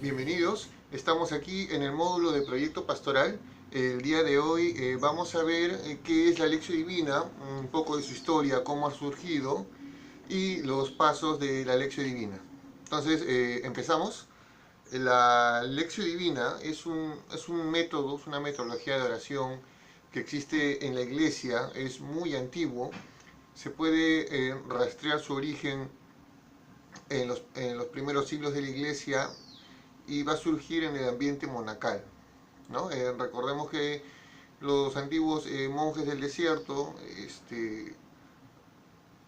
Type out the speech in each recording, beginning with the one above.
Bienvenidos. Estamos aquí en el módulo de Proyecto Pastoral. El día de hoy vamos a ver qué es la Lección Divina, un poco de su historia, cómo ha surgido y los pasos de la Lección Divina. Entonces, empezamos. La Lección Divina es un método, es una metodología de oración que existe en la Iglesia, es muy antiguo. Se puede rastrear su origen en los primeros siglos de la Iglesia y va a surgir en el ambiente monacal, ¿no? Recordemos que los antiguos monjes del desierto,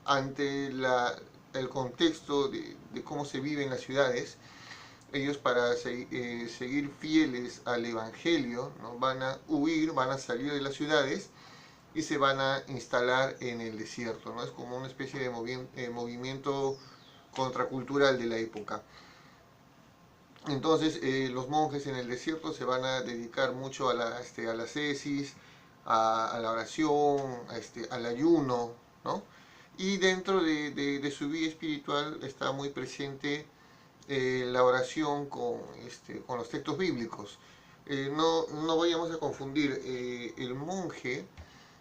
ante el contexto de cómo se vive en las ciudades, ellos para seguir fieles al Evangelio, ¿no? Van a huir, van a salir de las ciudades y se van a instalar en el desierto, ¿no? Es como una especie de movimiento contracultural de la época. Entonces los monjes en el desierto se van a dedicar mucho a la ascesis, a la oración, al ayuno, ¿no? Y dentro de su vida espiritual está muy presente la oración con los textos bíblicos. No vayamos a confundir, el monje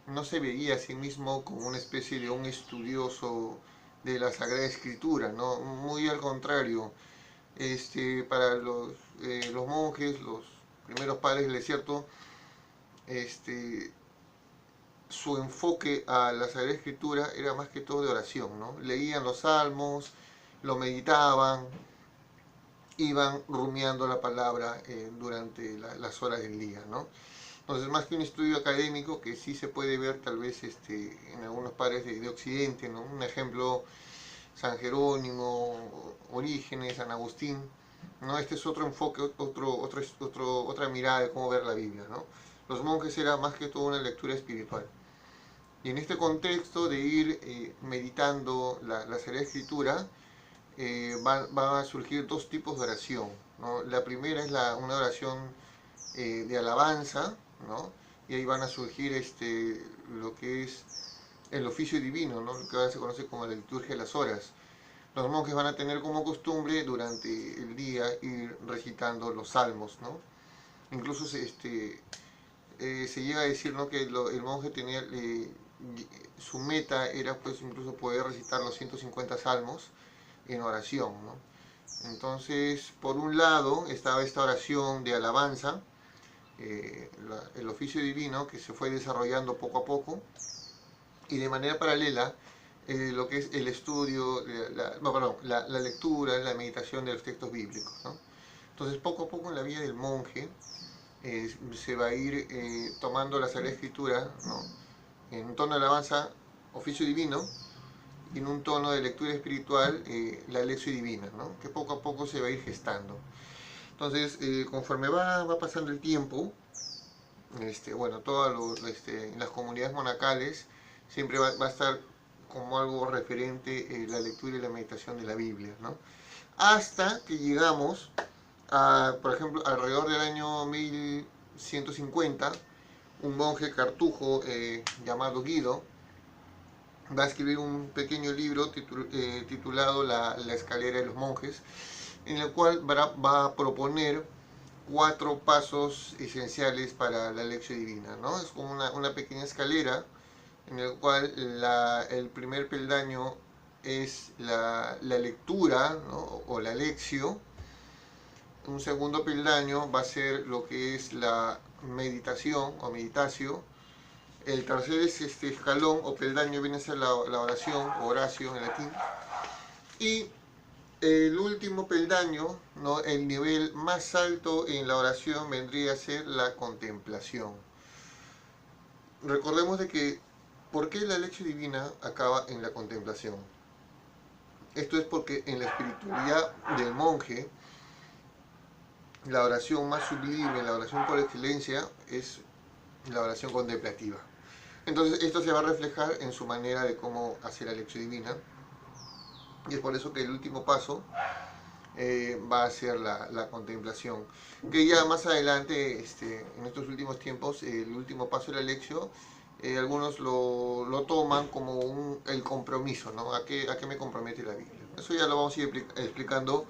no se veía a sí mismo como una especie de un estudioso de la Sagrada Escritura, ¿no? Muy al contrario. Para los monjes, los primeros padres del desierto, este, su enfoque a la Sagrada Escritura era más que todo de oración, ¿no? Leían los salmos, lo meditaban, iban rumiando la palabra durante las horas del día, ¿no? Entonces, más que un estudio académico, que sí se puede ver tal vez en algunos padres de Occidente, ¿no? Un ejemplo, San Jerónimo, Orígenes, San Agustín, ¿no? Este es otro enfoque, otra mirada de cómo ver la Biblia, ¿no? Los monjes era más que todo una lectura espiritual. Y en este contexto de ir meditando la Sagrada Escritura, van a surgir dos tipos de oración, ¿no? La primera es una oración de alabanza, ¿no? Y ahí van a surgir lo que es el oficio divino, ¿no? Lo que ahora se conoce como la liturgia de las horas. Los monjes van a tener como costumbre durante el día ir recitando los salmos, ¿no? Incluso se llega a decir, ¿no? Que el monje tenía, su meta era pues incluso poder recitar los 150 salmos en oración, ¿no? Entonces, por un lado estaba esta oración de alabanza, el oficio divino que se fue desarrollando poco a poco, y de manera paralela lo que es el estudio, la lectura, la meditación de los textos bíblicos, ¿no? Entonces, poco a poco en la vida del monje se va a ir tomando la Sagrada Escritura, ¿no? En un tono de alabanza, oficio divino, y en un tono de lectura espiritual, la lección divina, ¿no? Que poco a poco se va a ir gestando. Entonces, conforme va pasando el tiempo, bueno, en las comunidades monacales siempre va a estar como algo referente la lectura y la meditación de la Biblia, ¿no? Hasta que llegamos a, por ejemplo, alrededor del año 1150, un monje cartujo llamado Guido va a escribir un pequeño libro titulado la Escalera de los Monjes, en el cual va a proponer 4 pasos esenciales para la lección divina, ¿no? Es como una pequeña escalera en el cual el primer peldaño es la lectura, ¿no? O la lección. Un segundo peldaño va a ser lo que es la meditación o meditatio. El tercer es este escalón o peldaño viene a ser la oración o oratio en latín. Y el último peldaño, ¿no? El nivel más alto en la oración vendría a ser la contemplación. Recordemos de que, ¿por qué la lección divina acaba en la contemplación? Esto es porque en la espiritualidad del monje, la oración más sublime, la oración por excelencia, es la oración contemplativa. Entonces esto se va a reflejar en su manera de cómo hacer la lección divina, y es por eso que el último paso va a ser la contemplación, que ya más adelante, en estos últimos tiempos, el último paso de la lección, algunos lo toman como el compromiso, ¿no? ¿A qué me compromete la Biblia? Eso ya lo vamos a ir explicando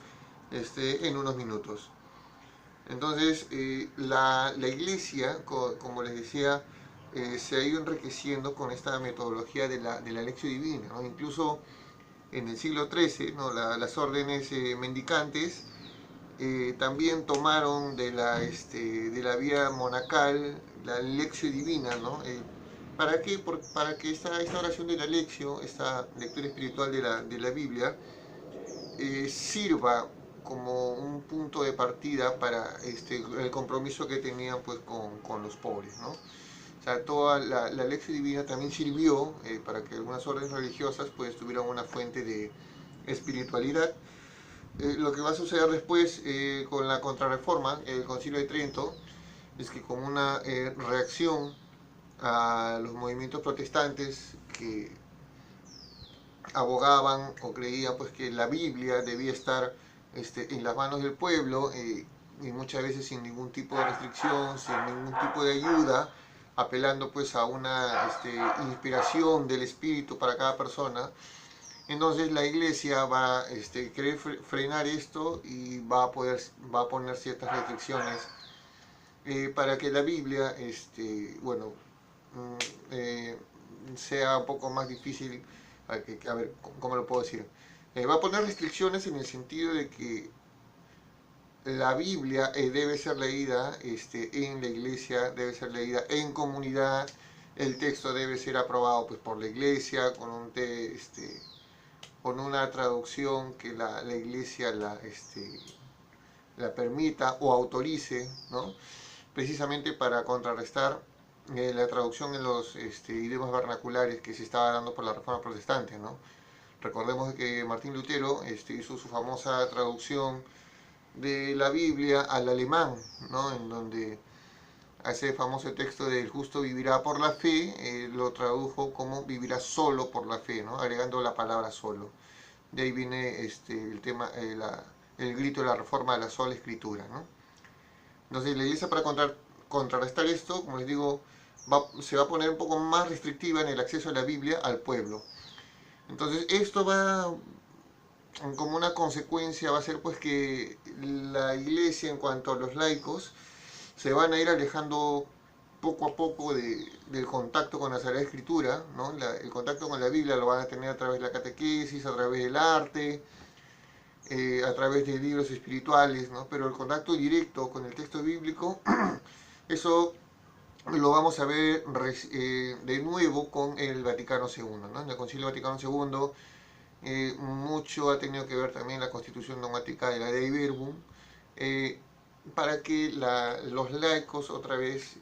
en unos minutos. Entonces, la iglesia, como les decía, se ha ido enriqueciendo con esta metodología de la lección divina, ¿no? Incluso en el siglo XIII, ¿no? Las órdenes mendicantes también tomaron de la vida monacal la lección divina, ¿no? ¿Para qué? Para que esta oración de la lección, esta lectura espiritual de la Biblia, sirva como un punto de partida para el compromiso que tenían pues con los pobres, ¿no? O sea, toda la lección divina también sirvió para que algunas órdenes religiosas pues tuvieran una fuente de espiritualidad. Lo que va a suceder después con la Contrarreforma, el Concilio de Trento, es que como una reacción a los movimientos protestantes que abogaban o creían pues que la Biblia debía estar en las manos del pueblo y muchas veces sin ningún tipo de restricción, sin ningún tipo de ayuda, apelando pues a una inspiración del espíritu para cada persona. Entonces la iglesia va a querer frenar esto y va a poner ciertas restricciones para que la Biblia bueno, sea un poco más difícil. A ver, ¿cómo lo puedo decir? Va a poner restricciones en el sentido de que la Biblia debe ser leída en la iglesia, debe ser leída en comunidad, el texto debe ser aprobado pues, por la iglesia con una traducción que la iglesia la permita o autorice, ¿no? Precisamente para contrarrestar la traducción en los idiomas vernaculares que se estaba dando por la Reforma Protestante, ¿no? Recordemos que Martín Lutero hizo su famosa traducción de la Biblia al alemán, ¿no? En donde ese famoso texto de "el justo vivirá por la fe", lo tradujo como "vivirá solo por la fe", ¿no? Agregando la palabra solo. De ahí viene el tema, el grito de la reforma de la sola escritura, ¿no? Entonces la iglesia para contrarrestar esto, como les digo, se va a poner un poco más restrictiva en el acceso a la Biblia al pueblo. Entonces esto va, como una consecuencia, va a ser pues que la iglesia en cuanto a los laicos se van a ir alejando poco a poco del contacto con la Sagrada Escritura, ¿no? El contacto con la Biblia lo van a tener a través de la catequesis, a través del arte, a través de libros espirituales, ¿no? Pero el contacto directo con el texto bíblico, eso lo vamos a ver de nuevo con el Vaticano II, ¿no? En el Concilio Vaticano II mucho ha tenido que ver también la constitución dogmática de la Dei Verbum, para que los laicos otra vez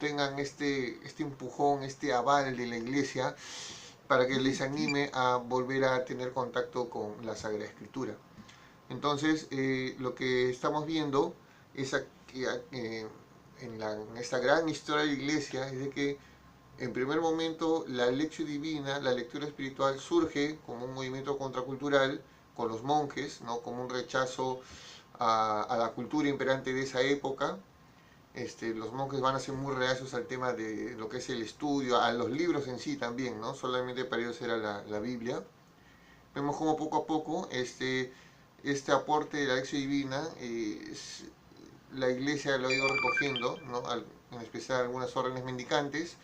tengan este empujón, este aval de la iglesia, para que les anime a volver a tener contacto con la Sagrada Escritura. Entonces, lo que estamos viendo es aquí, en esta gran historia de la iglesia, es de que en primer momento la lección divina, la lectura espiritual surge como un movimiento contracultural con los monjes, ¿no? Como un rechazo a la cultura imperante de esa época. Los monjes van a ser muy reacios al tema de lo que es el estudio, a los libros en sí también, ¿no? Solamente para ellos era la Biblia. Vemos como poco a poco este aporte de la lección divina, la iglesia lo ha ido recogiendo, ¿no? En especial algunas órdenes mendicantes,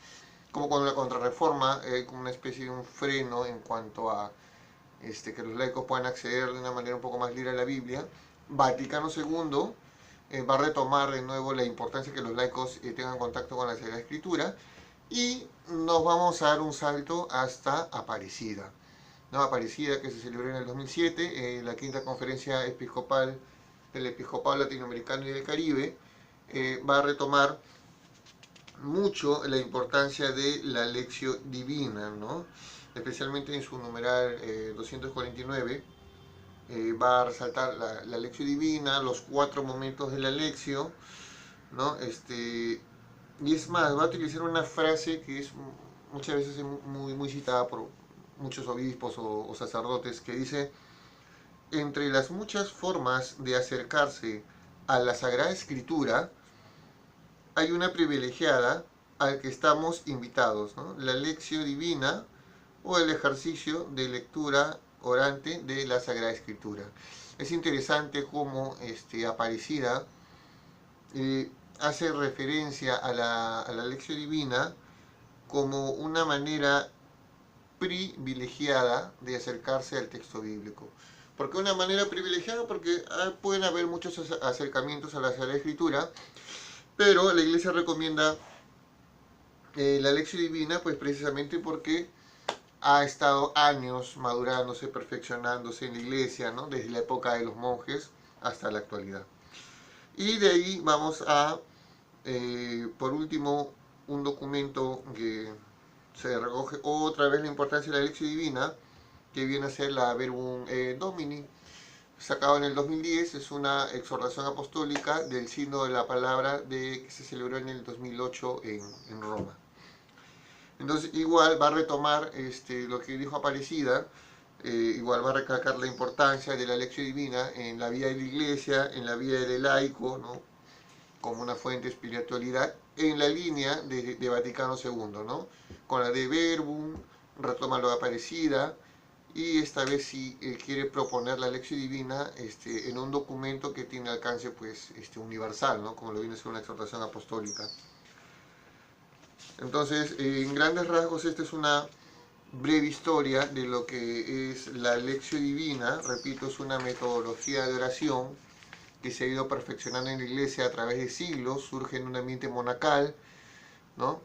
como con la Contrarreforma, como una especie de un freno en cuanto a que los laicos puedan acceder de una manera un poco más libre a la Biblia. Vaticano II va a retomar de nuevo la importancia que los laicos tengan contacto con la Sagrada Escritura, y nos vamos a dar un salto hasta Aparecida. ¿No? Aparecida, que se celebró en el 2007, la quinta conferencia episcopal del episcopado latinoamericano y del Caribe, va a retomar mucho la importancia de la lección divina, ¿no? Especialmente en su numeral 249, va a resaltar la lección divina, los 4 momentos de la lección, ¿no? Y es más, va a utilizar una frase que es muchas veces muy citada por muchos obispos o sacerdotes, que dice: entre las muchas formas de acercarse a la Sagrada Escritura, hay una privilegiada al que estamos invitados, ¿no? La lección divina o el ejercicio de lectura orante de la Sagrada Escritura. Es interesante cómo Aparecida hace referencia a la lección divina como una manera privilegiada de acercarse al texto bíblico. ¿Por qué una manera privilegiada? Porque pueden haber muchos acercamientos a la Sagrada Escritura, pero la Iglesia recomienda la lección divina pues precisamente porque ha estado años madurándose, perfeccionándose en la Iglesia, ¿no? Desde la época de los monjes hasta la actualidad. Y de ahí vamos a, por último, un documento que se recoge otra vez la importancia de la lección divina, que viene a ser la Verbum Domini, sacado en el 2010, es una exhortación apostólica del Sínodo de la Palabra que se celebró en el 2008 en Roma. Entonces igual va a retomar lo que dijo Aparecida, igual va a recalcar la importancia de la lección divina en la vida de la iglesia, en la vida del laico, ¿no? Como una fuente de espiritualidad, en la línea de Vaticano II, ¿no? Con la de Verbum, retoma lo de Aparecida, y esta vez sí quiere proponer la lección divina en un documento que tiene alcance pues, universal, ¿no? Como lo viene a ser una exhortación apostólica. Entonces, en grandes rasgos, esta es una breve historia de lo que es la lección divina. Repito, es una metodología de oración que se ha ido perfeccionando en la iglesia a través de siglos, surge en un ambiente monacal, ¿no?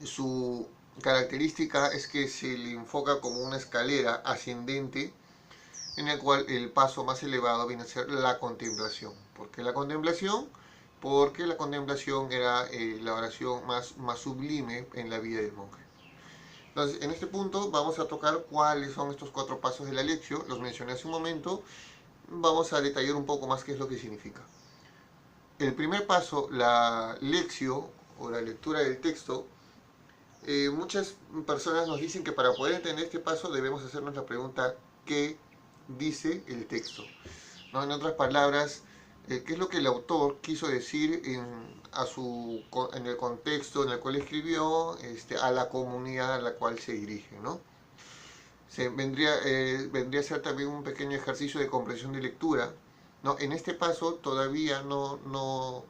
Su característica es que se le enfoca como una escalera ascendente en el cual el paso más elevado viene a ser la contemplación. ¿Por qué la contemplación? Porque la contemplación era la oración más sublime en la vida del monje. Entonces, en este punto vamos a tocar cuáles son estos 4 pasos de la lección, los mencioné hace un momento, vamos a detallar un poco más qué es lo que significa. El primer paso, la lección o la lectura del texto, muchas personas nos dicen que para poder entender este paso debemos hacernos la pregunta ¿qué dice el texto? ¿No? En otras palabras, ¿qué es lo que el autor quiso decir en el contexto en el cual escribió, a la comunidad a la cual se dirige, ¿no? Vendría a ser también un pequeño ejercicio de comprensión de lectura, ¿no? En este paso todavía no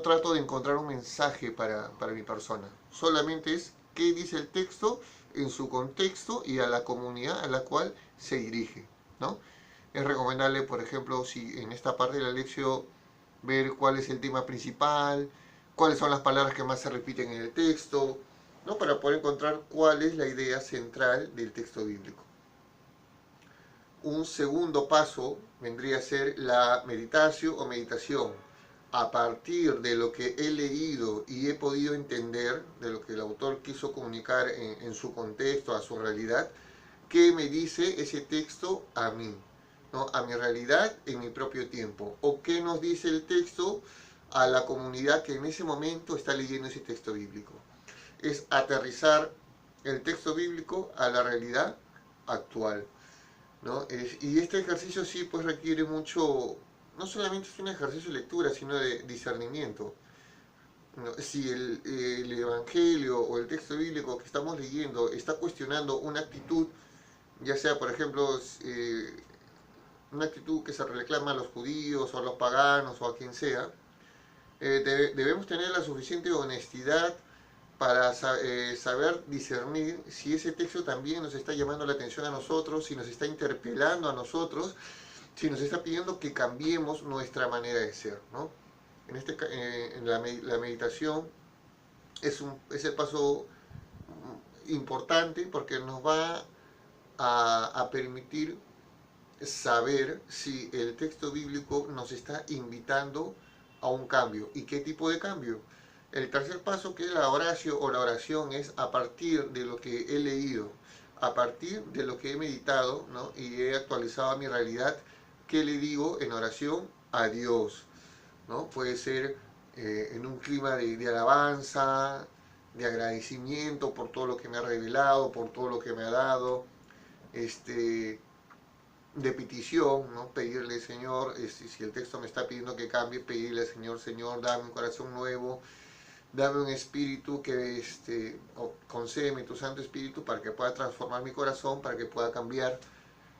trato de encontrar un mensaje para mi persona, solamente es qué dice el texto en su contexto y a la comunidad a la cual se dirige, ¿no? Es recomendable, por ejemplo, si en esta parte de la lección, ver cuál es el tema principal, cuáles son las palabras que más se repiten en el texto, ¿no? Para poder encontrar cuál es la idea central del texto bíblico. Un segundo paso vendría a ser la meditación o meditación. A partir de lo que he leído y he podido entender, de lo que el autor quiso comunicar en su contexto, a su realidad, ¿qué me dice ese texto a mí? ¿No? A mi realidad en mi propio tiempo. ¿O qué nos dice el texto a la comunidad que en ese momento está leyendo ese texto bíblico? Es aterrizar el texto bíblico a la realidad actual, ¿no? Y este ejercicio sí pues requiere mucho, no solamente es un ejercicio de lectura, sino de discernimiento, ¿no? Si el evangelio o el texto bíblico que estamos leyendo está cuestionando una actitud, ya sea por ejemplo una actitud que se reclama a los judíos o a los paganos o a quien sea, debemos tener la suficiente honestidad para saber discernir si ese texto también nos está llamando la atención a nosotros, si nos está interpelando a nosotros, si nos está pidiendo que cambiemos nuestra manera de ser, ¿no? En la meditación es el paso importante porque nos va a permitir saber si el texto bíblico nos está invitando a un cambio. ¿Y qué tipo de cambio? El tercer paso, que es la oración o la oración, es a partir de lo que he leído, a partir de lo que he meditado, ¿no? Y he actualizado a mi realidad, ¿qué le digo en oración a Dios? ¿No? Puede ser en un clima de alabanza, de agradecimiento por todo lo que me ha revelado, por todo lo que me ha dado, de petición, ¿no? Pedirle, Señor, si el texto me está pidiendo que cambie, pedirle, Señor, Señor, dame un corazón nuevo, dame un espíritu que, concédeme tu Santo Espíritu para que pueda transformar mi corazón, para que pueda cambiar.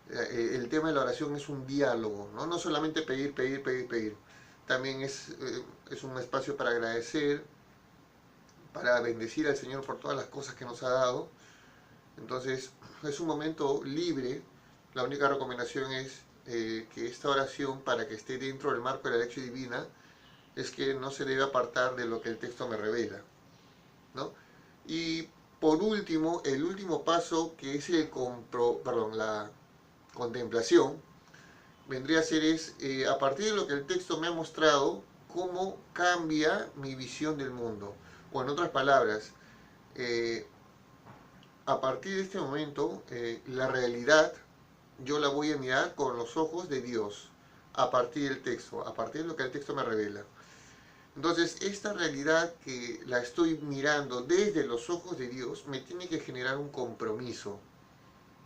El tema de la oración es un diálogo, ¿no? No solamente pedir, pedir, pedir, pedir. también es un espacio para agradecer, para bendecir al Señor por todas las cosas que nos ha dado. Entonces es un momento libre. La única recomendación es que esta oración, para que esté dentro del marco de la lección divina, es que no se debe apartar de lo que el texto me revela, ¿no? Y por último, el último paso, que es la contemplación, vendría a ser a partir de lo que el texto me ha mostrado, cómo cambia mi visión del mundo. O en otras palabras, eh, a partir de este momento, la realidad yo la voy a mirar con los ojos de Dios, a partir del texto, a partir de lo que el texto me revela. Entonces, esta realidad que la estoy mirando desde los ojos de Dios me tiene que generar un compromiso,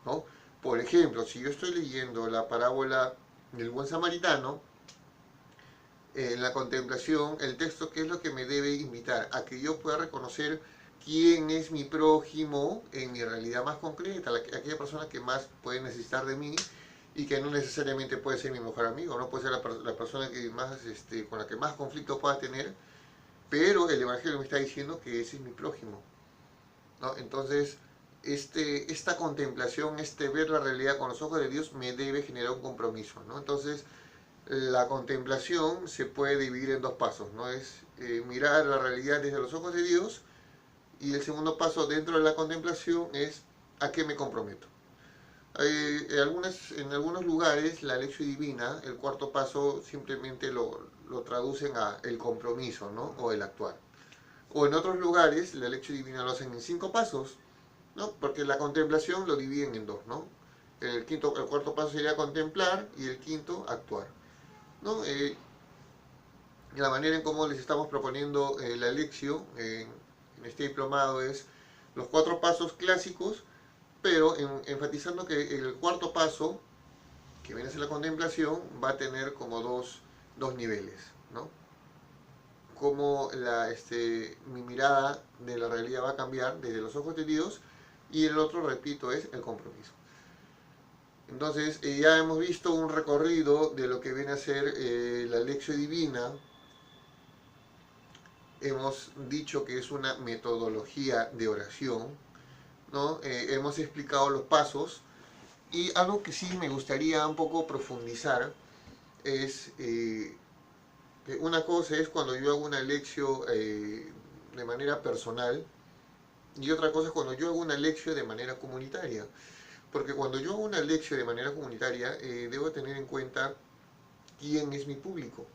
¿no? Por ejemplo, si yo estoy leyendo la parábola del buen samaritano, en la contemplación, el texto, ¿qué es lo que me debe invitar? A que yo pueda reconocer quién es mi prójimo en mi realidad más concreta, aquella persona que más puede necesitar de mí y que no necesariamente puede ser mi mejor amigo, no puede ser la persona que más, con la que más conflicto pueda tener, pero el Evangelio me está diciendo que ese es mi prójimo, ¿no? Entonces, esta contemplación, ver la realidad con los ojos de Dios me debe generar un compromiso, ¿no? Entonces, la contemplación se puede dividir en dos pasos, ¿no? Es mirar la realidad desde los ojos de Dios, y el segundo paso dentro de la contemplación es a qué me comprometo. En algunos lugares la lección divina, el cuarto paso, simplemente lo traducen a el compromiso, ¿no? O el actuar. O en otros lugares la lección divina lo hacen en 5 pasos, ¿no? Porque la contemplación lo dividen en dos, ¿no? El cuarto paso sería contemplar y el quinto actuar, ¿no? La manera en cómo les estamos proponiendo la lección en este diplomado es los 4 pasos clásicos, pero enfatizando que el cuarto paso, que viene a ser la contemplación, va a tener como dos niveles, ¿no? Cómo mi mirada de la realidad va a cambiar desde los ojos de Dios, y el otro, repito, es el compromiso. Entonces, ya hemos visto un recorrido de lo que viene a ser la lección divina. Hemos dicho que es una metodología de oración, ¿no? Hemos explicado los pasos, y algo que sí me gustaría un poco profundizar es que una cosa es cuando yo hago una lección de manera personal, y otra cosa es cuando yo hago una lección de manera comunitaria. Porque cuando yo hago una lección de manera comunitaria, debo tener en cuenta quién es mi público,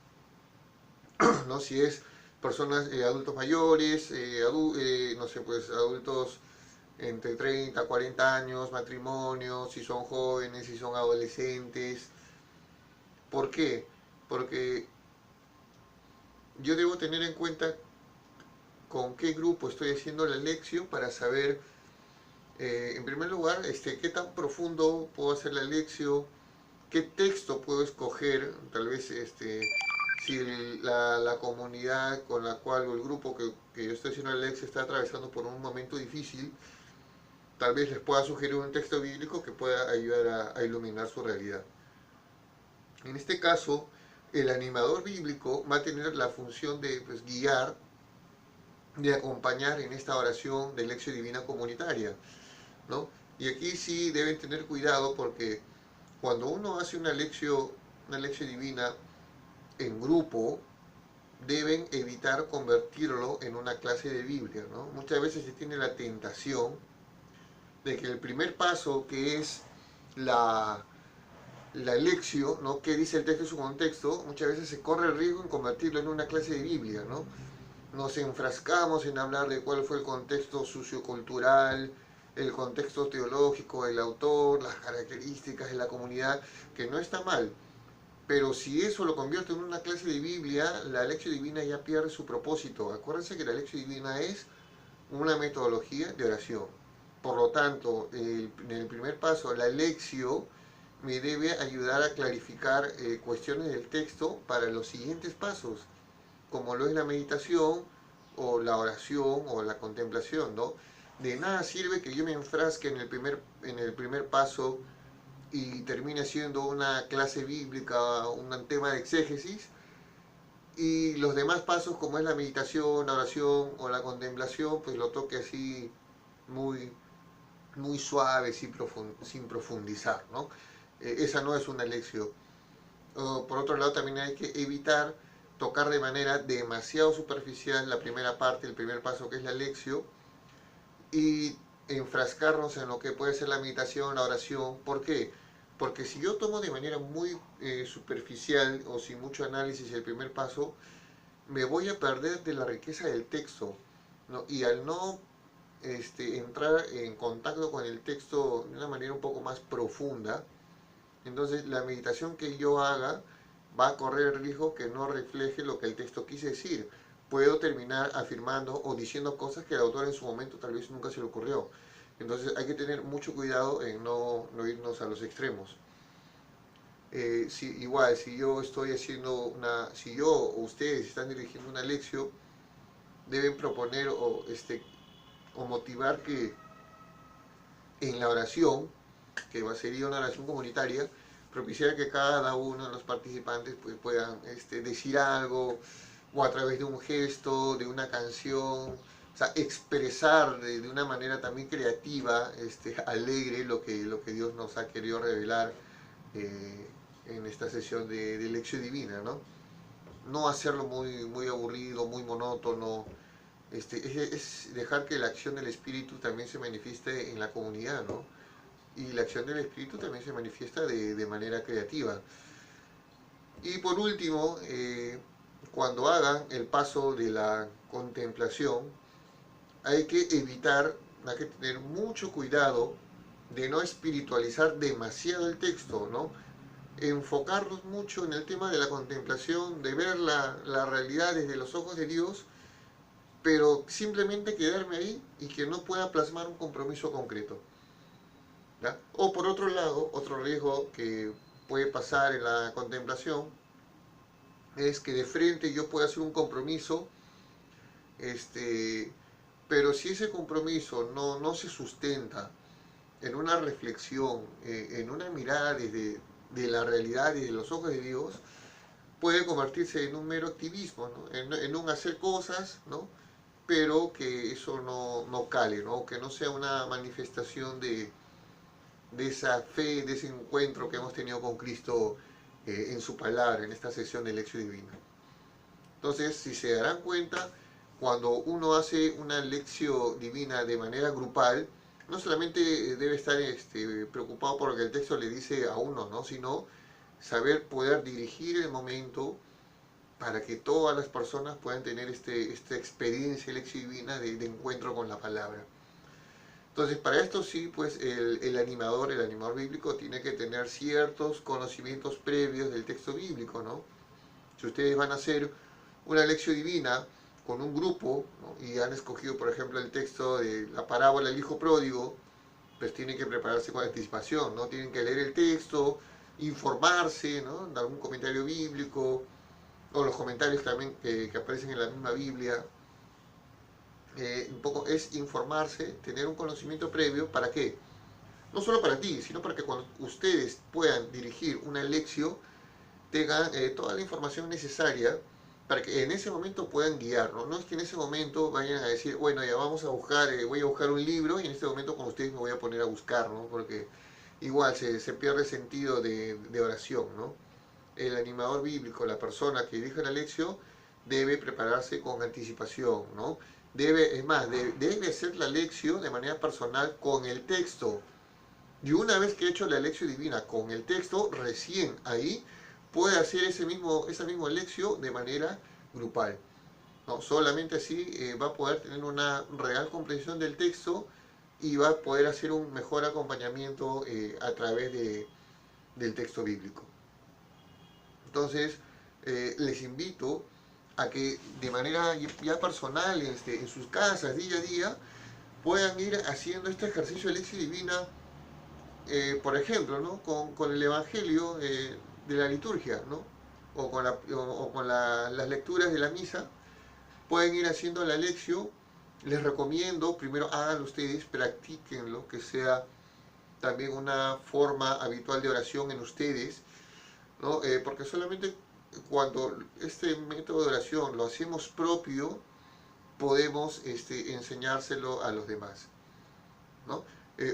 ¿no? Si es personas, adultos mayores, no sé, pues adultos entre 30 40 años, matrimonios, si son jóvenes, si son adolescentes. ¿Por qué? Porque yo debo tener en cuenta con qué grupo estoy haciendo la lección para saber, en primer lugar, qué tan profundo puedo hacer la lección, qué texto puedo escoger, tal vez si la comunidad con la cual, o el grupo que yo estoy haciendo la lección está atravesando por un momento difícil, tal vez les pueda sugerir un texto bíblico que pueda ayudar a iluminar su realidad. En este caso, el animador bíblico va a tener la función de, pues, guiar, de acompañar en esta oración de lección divina comunitaria, ¿no? Y aquí sí deben tener cuidado, porque cuando uno hace una lección divina en grupo, deben evitar convertirlo en una clase de Biblia, ¿no? Muchas veces se tiene la tentación de que el primer paso, que es la lección, ¿no? Que dice el texto en su contexto, muchas veces se corre el riesgo en convertirlo en una clase de Biblia, ¿no? Nos enfrascamos en hablar de cuál fue el contexto sociocultural, el contexto teológico del autor, las características de la comunidad, que no está mal. Pero si eso lo convierte en una clase de Biblia, la lección divina ya pierde su propósito. Acuérdense que la lección divina es una metodología de oración. Por lo tanto, en el primer paso, la lección me debe ayudar a clarificar cuestiones del texto para los siguientes pasos, como lo es la meditación, o la oración, o la contemplación, ¿no? De nada sirve que yo me enfrasque en el primer paso y termine siendo una clase bíblica, un tema de exégesis, Y los demás pasos, como es la meditación, la oración o la contemplación, pues lo toque así muy, muy suave, sin profundizar, ¿no? Esa no es una lección. Por otro lado, también hay que evitar tocar de manera demasiado superficial la primera parte, el primer paso que es la lección, y enfrascarnos en lo que puede ser la meditación, la oración. ¿Por qué? Porque si yo tomo de manera muy superficial o sin mucho análisis el primer paso, me voy a perder de la riqueza del texto, ¿no? Y al no entrar en contacto con el texto de una manera un poco más profunda, entonces la meditación que yo haga va a correr el riesgo que no refleje lo que el texto quise decir. Puedo terminar afirmando o diciendo cosas que el autor en su momento tal vez nunca se le ocurrió. Entonces hay que tener mucho cuidado en no irnos a los extremos. Igual, si yo estoy haciendo si yo o ustedes están dirigiendo una lección, deben proponer o motivar que en la oración, que sería una oración comunitaria, propiciar que cada uno de los participantes pues, puedan decir algo, o a través de un gesto, de una canción, o sea, expresar de una manera también creativa, alegre, lo que Dios nos ha querido revelar en esta sesión de lección divina, ¿no? No hacerlo muy aburrido, muy monótono, es dejar que la acción del Espíritu también se manifieste en la comunidad, ¿no? Y la acción del Espíritu también se manifiesta de manera creativa. Y por último, cuando hagan el paso de la contemplación, hay que evitar, hay que tener mucho cuidado de no espiritualizar demasiado el texto, ¿no? Enfocarnos mucho en el tema de la contemplación, de ver la realidad desde los ojos de Dios, pero simplemente quedarme ahí y que no pueda plasmar un compromiso concreto, ¿ya? O por otro lado, otro riesgo que puede pasar en la contemplación es que de frente yo pueda hacer un compromiso, pero si ese compromiso no se sustenta en una reflexión, en una mirada de la realidad y de los ojos de Dios, puede convertirse en un mero activismo, ¿no? En un hacer cosas, ¿no? Pero que eso no cale, ¿no? Que no sea una manifestación de esa fe, de ese encuentro que hemos tenido con Cristo en su palabra, en esta sesión de lección divina. Entonces, si se darán cuenta, cuando uno hace una lección divina de manera grupal, no solamente debe estar preocupado por lo que el texto le dice a uno, ¿no? Sino saber poder dirigir el momento para que todas las personas puedan tener esta experiencia de lección divina de encuentro con la palabra. Entonces, para esto sí, pues el animador bíblico, tiene que tener ciertos conocimientos previos del texto bíblico, ¿no? Si ustedes van a hacer una lección divina con un grupo, ¿no? Y han escogido, por ejemplo, el texto de la parábola del hijo pródigo, pues tienen que prepararse con anticipación, ¿no? Tienen que leer el texto, informarse, ¿no? En algún comentario bíblico, o los comentarios también que aparecen en la misma Biblia. Un poco es informarse, tener un conocimiento previo. ¿Para qué? No solo para ti, sino para que cuando ustedes puedan dirigir una lección, tengan toda la información necesaria para que en ese momento puedan guiar, ¿no? No es que en ese momento vayan a decir, bueno, ya vamos a buscar, voy a buscar un libro y en este momento con ustedes me voy a poner a buscar, ¿no? Porque igual se pierde el sentido de oración, ¿no? El animador bíblico, la persona que dirige la lección, debe prepararse con anticipación, ¿no? Debe hacer la lección de manera personal con el texto. Y una vez que he hecho la lección divina con el texto, recién ahí puede hacer esa misma lección de manera grupal, ¿no? Solamente así va a poder tener una real comprensión del texto y va a poder hacer un mejor acompañamiento a través del texto bíblico. Entonces, les invito a que de manera ya personal, en sus casas, día a día, puedan ir haciendo este ejercicio de lección divina, por ejemplo, ¿no? Con el Evangelio de la liturgia, ¿no? O con las lecturas de la misa, pueden ir haciendo la lección. Les recomiendo, primero háganlo ustedes, practíquenlo, que sea también una forma habitual de oración en ustedes, ¿no? Porque solamente cuando este método de oración lo hacemos propio, podemos enseñárselo a los demás, ¿no?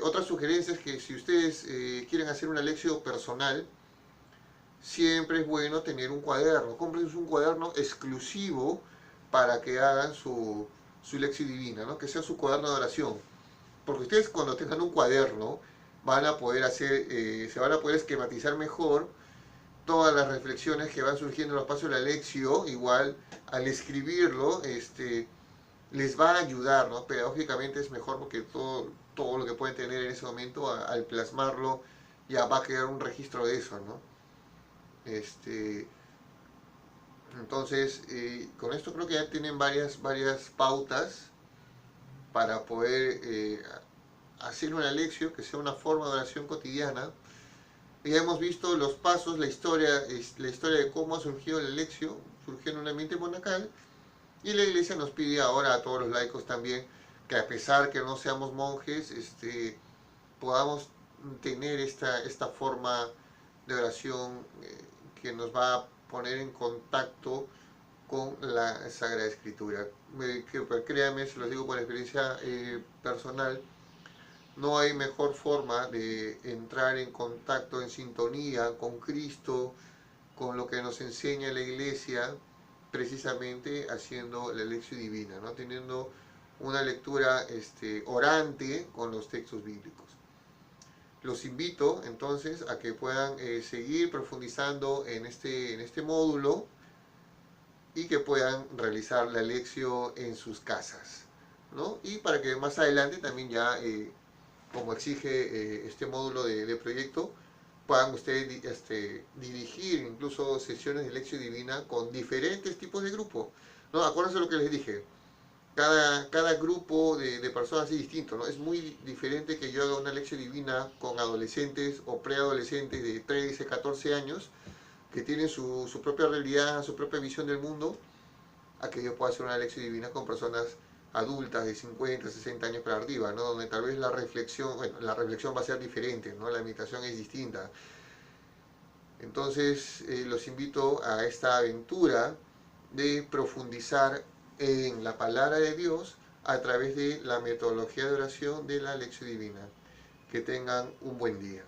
Otra sugerencia es que si ustedes quieren hacer una lección personal, siempre es bueno tener un cuaderno. Cómprense un cuaderno exclusivo para que hagan su lección divina, ¿no? Que sea su cuaderno de oración. Porque ustedes cuando tengan un cuaderno van a poder hacer, se van a poder esquematizar mejor todas las reflexiones que van surgiendo en los pasos de la lección. Igual al escribirlo, les va a ayudar, ¿no? Pedagógicamente es mejor porque todo lo que pueden tener en ese momento, al plasmarlo, ya va a quedar un registro de eso, ¿no? Este, entonces, con esto creo que ya tienen varias pautas para poder hacer una lección que sea una forma de oración cotidiana. Ya hemos visto los pasos, la historia de cómo ha surgido la lección, surgió en un ambiente monacal, y la iglesia nos pide ahora a todos los laicos también que a pesar que no seamos monjes, podamos tener esta forma de oración que nos va a poner en contacto con la Sagrada Escritura. Créanme, se los digo por experiencia personal, no hay mejor forma de entrar en contacto, en sintonía con Cristo, con lo que nos enseña la Iglesia, precisamente haciendo la lección divina, ¿no? Teniendo una lectura orante con los textos bíblicos. Los invito entonces a que puedan seguir profundizando en este módulo y que puedan realizar la lección en sus casas, ¿no? Y para que más adelante también ya, como exige este módulo de proyecto, puedan ustedes dirigir incluso sesiones de lección divina con diferentes tipos de grupos, ¿no? Acuérdense lo que les dije, cada grupo de personas es distinto, ¿no? Es muy diferente que yo haga una lección divina con adolescentes o preadolescentes de 13, 14 años, que tienen su propia realidad, su propia visión del mundo, a que yo pueda hacer una lección divina con personas adultas de 50, 60 años para arriba, ¿no? Donde tal vez la reflexión va a ser diferente, ¿no? La meditación es distinta. Entonces los invito a esta aventura de profundizar en la palabra de Dios a través de la metodología de oración de la lección divina. Que tengan un buen día.